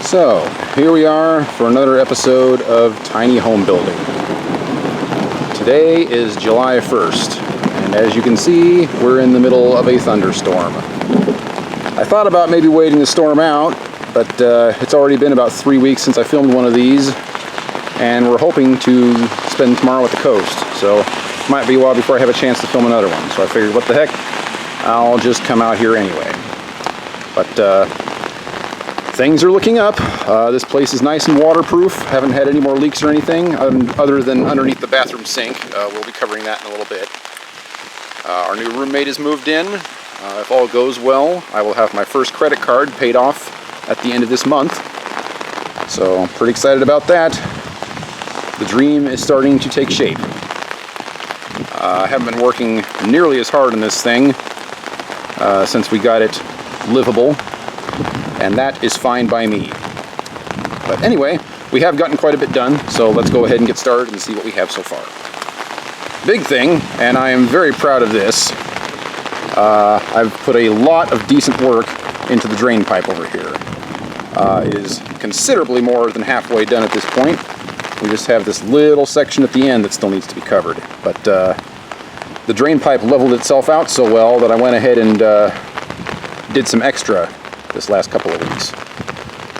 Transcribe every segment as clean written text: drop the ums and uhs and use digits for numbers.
So, here we are for another episode of Tiny Home Building. Today is July 1st, and as you can see, we're in the middle of a thunderstorm. I thought about maybe waiting the storm out, but it's already been about 3 weeks since I filmed one of these, and we're hoping to spend tomorrow at the coast, so it might be a while before I have a chance to film another one. So I figured, what the heck, I'll just come out here anyway. But things are looking up. This place is nice and waterproof. Haven't had any more leaks or anything other than underneath the bathroom sink. We'll be covering that in a little bit. Our new roommate has moved in. If all goes well, I will have my first credit card paid off at the end of this month. So, pretty excited about that. The dream is starting to take shape. I haven't been working nearly as hard on this thing since we got it livable. And that is fine by me. But anyway, we have gotten quite a bit done, so let's go ahead and get started and see what we have so far. Big thing, and I am very proud of this, I've put a lot of decent work into the drain pipe over here. It is considerably more than halfway done at this point. We just have this little section at the end that still needs to be covered. But the drain pipe leveled itself out so well that I went ahead and did some extra this last couple of weeks.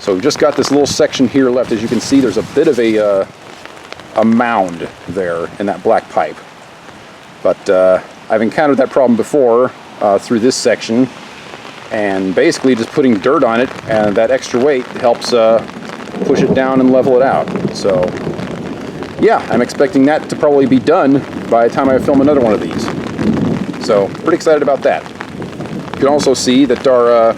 So we've just got this little section here left. As you can see, there's a bit of a mound there in that black pipe. But I've encountered that problem before through this section, and basically just putting dirt on it and that extra weight helps push it down and level it out. So yeah, I'm expecting that to probably be done by the time I film another one of these. So pretty excited about that. You can also see that our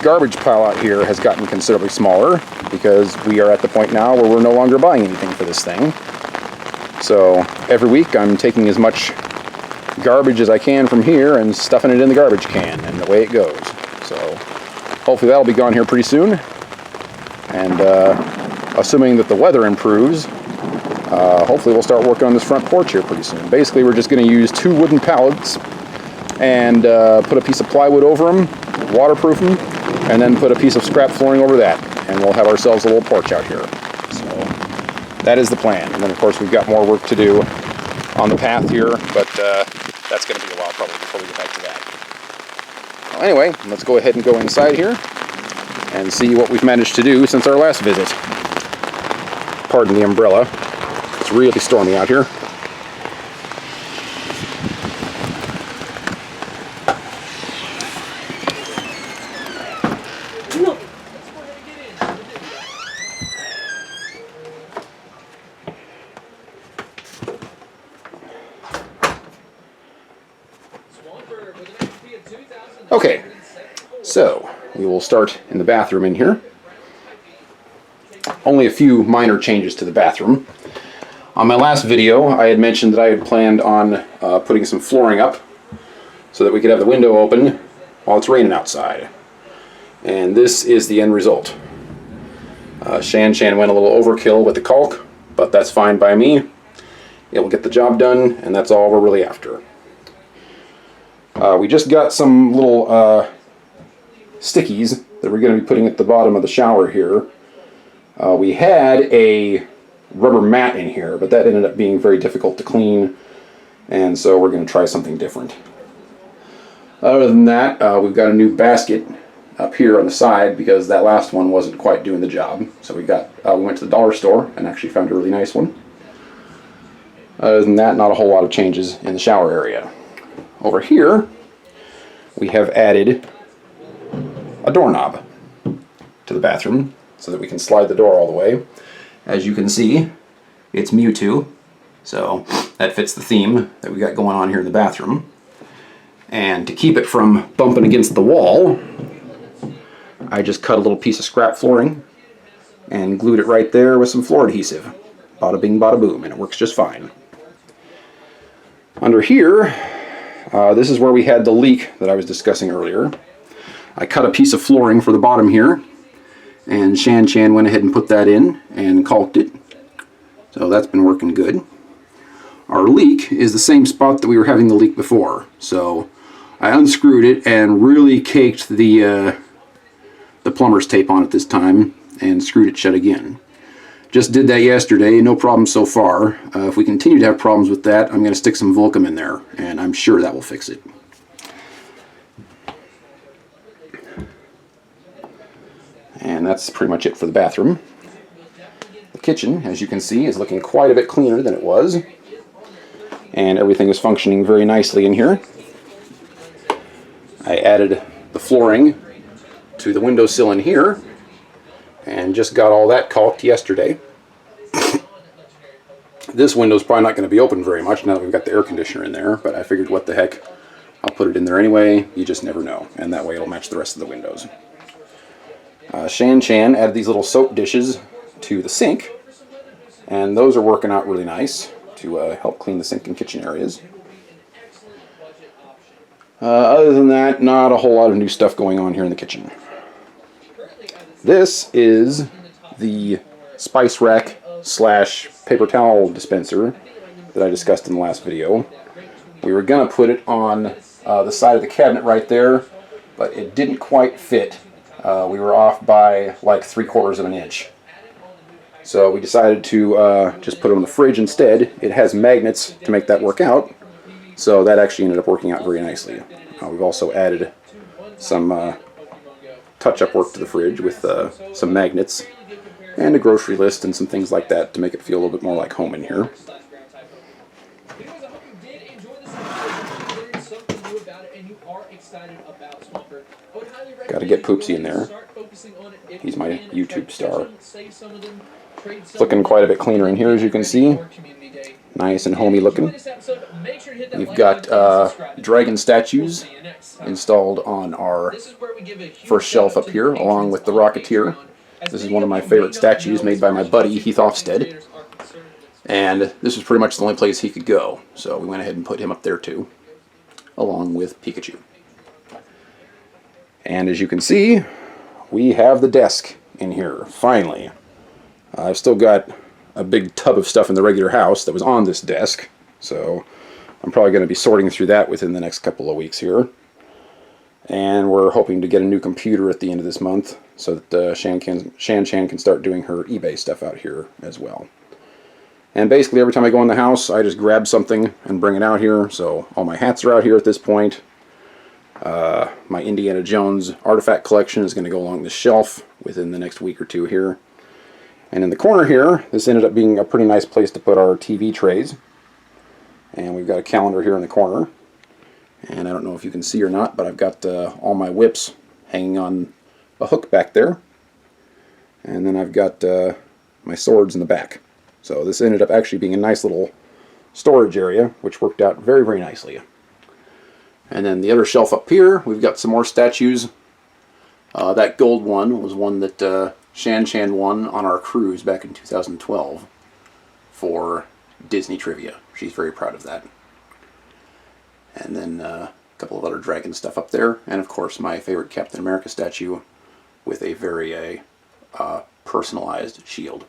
garbage pile out here has gotten considerably smaller because we are at the point now where we're no longer buying anything for this thing. So every week I'm taking as much garbage as I can from here and stuffing it in the garbage can, and away it goes. So hopefully that'll be gone here pretty soon. And assuming that the weather improves, hopefully we'll start working on this front porch here pretty soon. Basically we're just going to use 2 wooden pallets and put a piece of plywood over them, waterproof them, and then put a piece of scrap flooring over that, and we'll have ourselves a little porch out here. So that is the plan. And then of course we've got more work to do on the path here, but that's going to be a while probably before we get back to that. Well, anyway, let's go ahead and go inside here and see what we've managed to do since our last visit. Pardon the umbrella. It's really stormy out here. Okay, so we will start in the bathroom in here. Only a few minor changes to the bathroom. On my last video, I had mentioned that I had planned on putting some flooring up so that we could have the window open while it's raining outside. And this is the end result. Shan went a little overkill with the caulk, but that's fine by me. It will get the job done, and that's all we're really after. We just got some little stickies that we're going to be putting at the bottom of the shower here. We had a rubber mat in here, but that ended up being very difficult to clean, and so we're going to try something different. Other than that, we've got a new basket up here on the side because that last one wasn't quite doing the job. So we went to the dollar store and actually found a really nice one. Other than that, not a whole lot of changes in the shower area. Over here, we have added a doorknob to the bathroom so that we can slide the door all the way. As you can see, it's Mewtwo, so that fits the theme that we got going on here in the bathroom. And to keep it from bumping against the wall, I just cut a little piece of scrap flooring and glued it right there with some floor adhesive. Bada bing, bada boom, and it works just fine. Under here, this is where we had the leak that I was discussing earlier. I cut a piece of flooring for the bottom here, and Shan went ahead and put that in and caulked it. So that's been working good. Our leak is the same spot that we were having the leak before. So I unscrewed it and really caked the the plumber's tape on it this time and screwed it shut again. Just did that yesterday, no problem so far. If we continue to have problems with that, I'm going to stick some Volcom in there, and I'm sure that will fix it. And that's pretty much it for the bathroom. The kitchen, as you can see, is looking quite a bit cleaner than it was. And everything is functioning very nicely in here. I added the flooring to the windowsill in here, and just got all that caulked yesterday. This window's probably not going to be open very much now that we've got the air conditioner in there, but I figured what the heck, I'll put it in there anyway. You just never know, and that way it'll match the rest of the windows. Shan Chan added these little soap dishes to the sink, and those are working out really nice to help clean the sink and kitchen areas. Other than that, not a whole lot of new stuff going on here in the kitchen. This is the spice rack slash paper towel dispenser that I discussed in the last video. We were going to put it on the side of the cabinet right there, but it didn't quite fit. We were off by like 3/4 of an inch. So we decided to just put it on the fridge instead. It has magnets to make that work out, so that actually ended up working out very nicely. We've also added some touch-up work to the fridge with some magnets and a grocery list and some things like that to make it feel a little bit more like home in here. Got to get Poopsie in there. He's my YouTube star. It's looking quite a bit cleaner in here, as you can see. Nice and homey looking. We've got dragon statues installed on our first shelf up here, along with the Rocketeer. This is one of my favorite statues made by my buddy Heath Ofsted. And this was pretty much the only place he could go, so we went ahead and put him up there too, along with Pikachu. And as you can see, we have the desk in here, finally. I've still got a big tub of stuff in the regular house that was on this desk, so I'm probably going to be sorting through that within the next couple of weeks here. And we're hoping to get a new computer at the end of this month so that Shan Chan can start doing her eBay stuff out here as well. And basically every time I go in the house, I just grab something and bring it out here. So all my hats are out here at this point. My Indiana Jones artifact collection is going to go along this shelf within the next week or two here. And in the corner here, this ended up being a pretty nice place to put our TV trays. And we've got a calendar here in the corner. And I don't know if you can see or not, but I've got all my whips hanging on a hook back there. And then I've got my swords in the back. So this ended up actually being a nice little storage area, which worked out very, very nicely. And then the other shelf up here, we've got some more statues. That gold one was one that Shan Chan won on our cruise back in 2012 for Disney Trivia. She's very proud of that. And then a couple of other dragon stuff up there. And of course my favorite Captain America statue with a very personalized shield.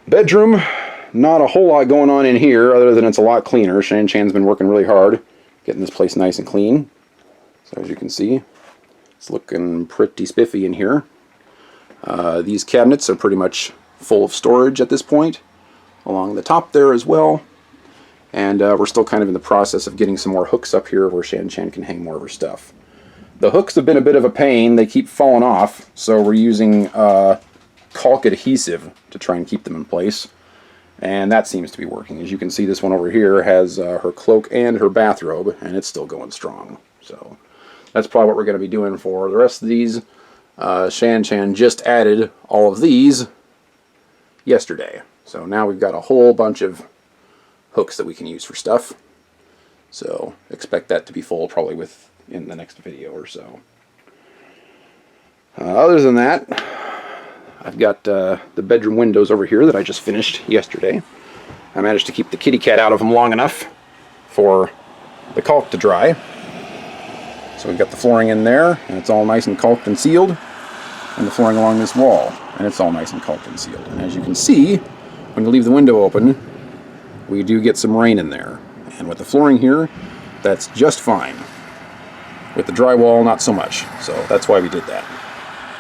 Bedroom, not a whole lot going on in here other than it's a lot cleaner. Shan Chan's been working really hard getting this place nice and clean. So as you can see, it's looking pretty spiffy in here. These cabinets are pretty much full of storage at this point, along the top there as well. And we're still kind of in the process of getting some more hooks up here where Shan Chan can hang more of her stuff. The hooks have been a bit of a pain. They keep falling off, so we're using caulk adhesive to try and keep them in place. And that seems to be working. As you can see, this one over here has her cloak and her bathrobe, and it's still going strong. So that's probably what we're going to be doing for the rest of these. Shan Chan just added all of these yesterday. So now we've got a whole bunch of hooks that we can use for stuff. So expect that to be full probably in the next video or so. Other than that, I've got the bedroom windows over here that I just finished yesterday. I managed to keep the kitty cat out of them long enough for the caulk to dry. So we've got the flooring in there, and it's all nice and caulked and sealed. And the flooring along this wall, and it's all nice and caulked and sealed. And as you can see, when you leave the window open, we do get some rain in there. And with the flooring here, that's just fine. With the drywall, not so much. So that's why we did that.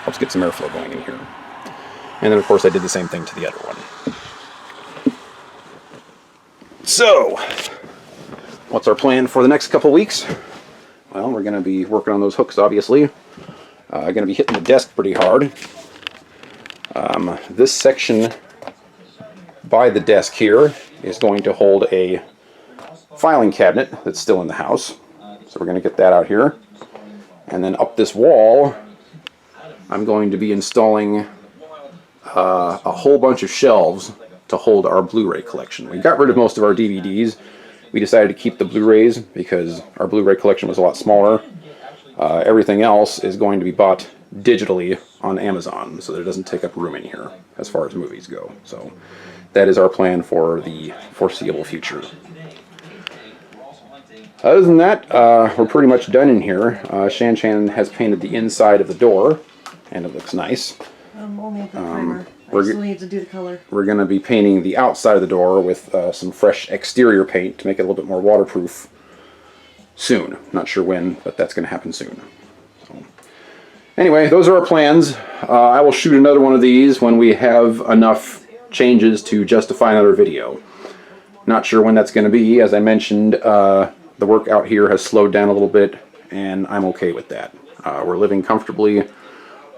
Helps get some airflow going in here. And then of course I did the same thing to the other one. So, what's our plan for the next couple weeks? Well, we're going to be working on those hooks, obviously. Going to be hitting the desk pretty hard. This section by the desk here is going to hold a filing cabinet that's still in the house. So we're going to get that out here. And then up this wall, I'm going to be installing a whole bunch of shelves to hold our Blu-ray collection. We got rid of most of our DVDs. We decided to keep the Blu-rays because our Blu-ray collection was a lot smaller. Everything else is going to be bought digitally on Amazon, so that it doesn't take up room in here as far as movies go. So that is our plan for the foreseeable future. Other than that, we're pretty much done in here. Shan has painted the inside of the door, and it looks nice. Only with the primer. I still need to do the color. We're going to be painting the outside of the door with some fresh exterior paint to make it a little bit more waterproof soon. Not sure when, but that's going to happen soon. So, anyway, those are our plans. I will shoot another one of these when we have enough changes to justify another video. Not sure when that's going to be. As I mentioned, the work out here has slowed down a little bit, and I'm okay with that. We're living comfortably.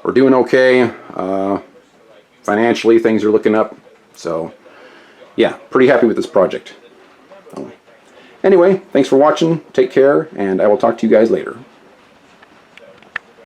We're doing okay. Financially, things are looking up. So, yeah, pretty happy with this project. Anyway, thanks for watching. Take care, and I will talk to you guys later.